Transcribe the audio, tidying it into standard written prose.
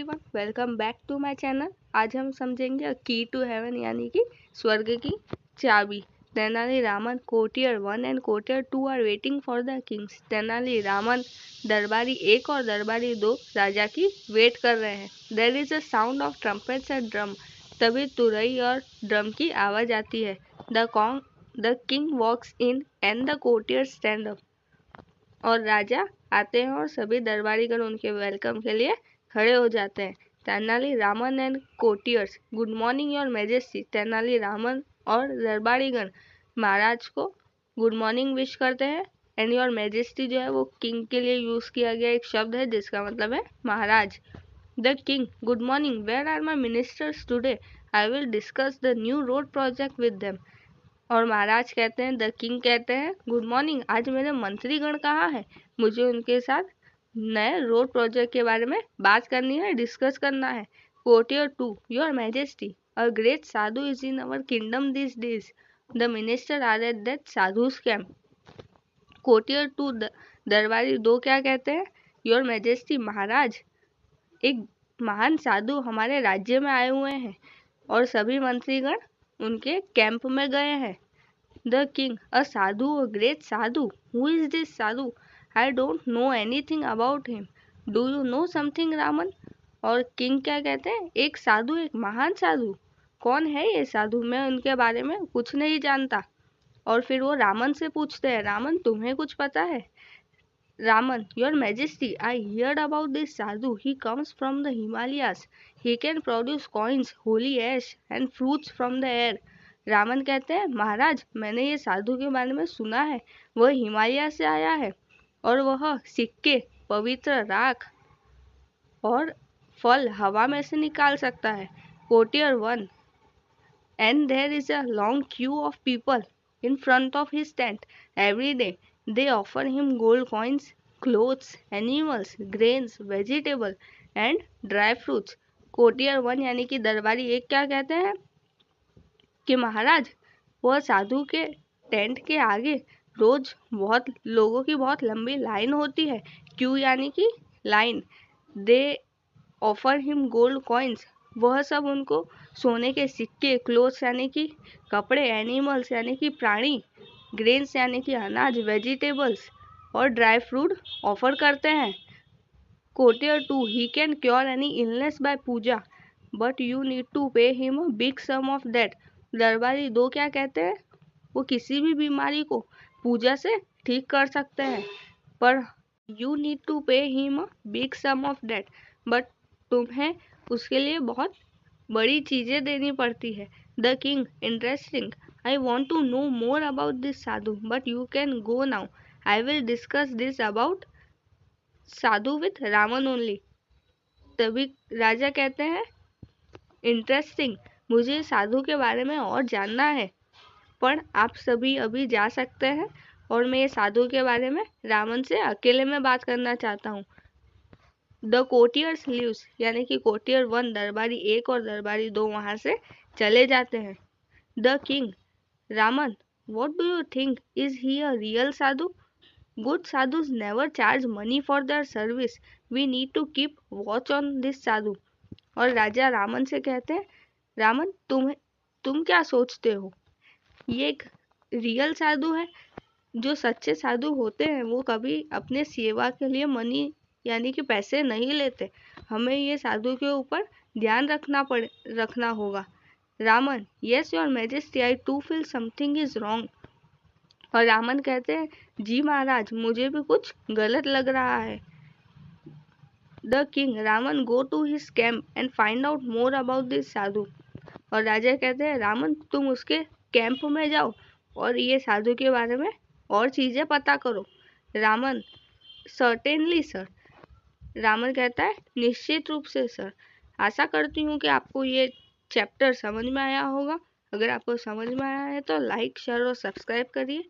Everyone, welcome back to my channel. आज हम समझेंगे की टू हेवन यानी कि स्वर्ग की चाबी। Tenali Raman courtier 1 and courtier 2 are waiting for the kings. Tenali Raman दरबारी 1 और दरबारी 2 राजा की वेट कर रहे हैं। There is a sound of trumpets and drum. तभी तुरई और ड्रम की आवाज आती है। The king walks in and the courtier stand up. और राजा आते हैं और सभी दरबारीगण उनके वेलकम के लिए खड़े हो जाते हैं। Tenali Raman and courtiers, good morning your majesty. Tenali Raman और दरबारीगण महाराज को गुड मॉर्निंग विश करते हैं। एंड योर मैजेस्टी जो है वो किंग के लिए यूज किया गया एक शब्द है जिसका मतलब है महाराज। The king, good morning, where are my ministers today? I will discuss the new road project with them. और महाराज कहते हैं, द किंग कहते हैं, गुड मॉर्निंग, आज मेरे मंत्रीगण कहाँ हैं? मुझे उनके साथ नए रोड प्रोजेक्ट के बारे में बात करनी है, डिस्कस करना है। Courtier 2, your majesty, a great sadhu is in our kingdom this days. The minister are at that sadhu's camp. Courtier 2 दरबारी 2 क्या कहते हैं? योर मैजेस्टी, महाराज, एक महान साधु हमारे राज्य में आए हुए हैं और सभी मंत्रीगण उनके कैंप में गए हैं। The king, a Sadhu, a great Sadhu, who is this Sadhu? I don't know anything about him, do you know something Raman? और किंग क्या कहते हैं? एक साधु, एक महान साधु, कौन है ये साधु? मैं उनके बारे में कुछ नहीं जानता। और फिर वो रामन से पूछते हैं, रामन तुम्हें कुछ पता है? Raman, your majesty, I heard about this sadhu. He comes from the Himalayas. He can produce coins, holy ash and fruits from the air. Raman कहते हैं, महाराज, मैंने ये साधु के बारे में सुना है। वह हिमालय से आया है और वह सिक्के, पवित्र राख और फल हवा में से निकाल सकता है। Courtier 1, and there is a long queue of people in front of his tent every day. They offer him gold coins, clothes, animals, grains, vegetable and dry fruits. कोटियर 1 यानी कि दरबारी 1 क्या कहते हैं कि महाराज, वह साधु के टेंट के आगे रोज बहुत लोगों की बहुत लंबी लाइन होती है। क्यू यानी कि लाइन। दे ऑफर हिम गोल्ड कॉइन्स, वह सब उनको सोने के सिक्के, क्लोथ्स यानी कि कपड़े, एनिमल्स यानी कि प्राणी, ग्रेन्स यानी कि अनाज, वेजिटेबल्स और ड्राई फ्रूट ऑफर करते हैं। Courtier 2, he can cure any illness by puja, but you need to pay him a big sum of that. दरबारी 2 क्या कहते हैं? वो किसी भी बीमारी को पूजा से ठीक कर सकते हैं, पर you need to pay him a big sum of that, but तुम्हें उसके लिए बहुत बड़ी चीजें देनी पड़ती है। The king, interesting, I want to know more about this sadhu, but you can go now. I will discuss this about sadhu with Raman only. तभी राजा कहते हैं, इंटरेस्टिंग, मुझे साधु के बारे में और जानना है, पर आप सभी अभी जा सकते हैं और मैं ये साधु के बारे में रामन से अकेले में बात करना चाहता हूँ। द कोर्टियर्स लीव्स यानी कि कोर्टियर 1 दरबारी 1 और दरबारी 2 वहां से चले जाते हैं। The king, Raman, what do you think, is he a real sadhu? Good sadhus never charge money for their service, we need to keep watch on this sadhu. और राजा रामन से कहते हैं, रामन, तुम क्या सोचते हो? ये एक रियल साधु है? जो सच्चे साधु होते हैं वो कभी अपने सेवा के लिए मनी यानी कि पैसे नहीं लेते। हमें ये साधु के ऊपर ध्यान रखना होगा। Raman, yes your majesty, I too feel something is wrong. और रामन कहते हैं, जी महाराज, मुझे भी कुछ गलत लग रहा है। The king, Raman, go to his camp and find out more about this sadhu. और राजा कहते हैं, रामन, तुम उसके कैंप में जाओ और ये साधु के बारे में और चीजें पता करो। Raman, certainly sir. रामन कहता है, निश्चित रूप से सर। आशा करती हूँ कि आपको ये चैप्टर समझ में आया होगा। अगर आपको समझ में आया है तो लाइक, शेयर और सब्सक्राइब करिए।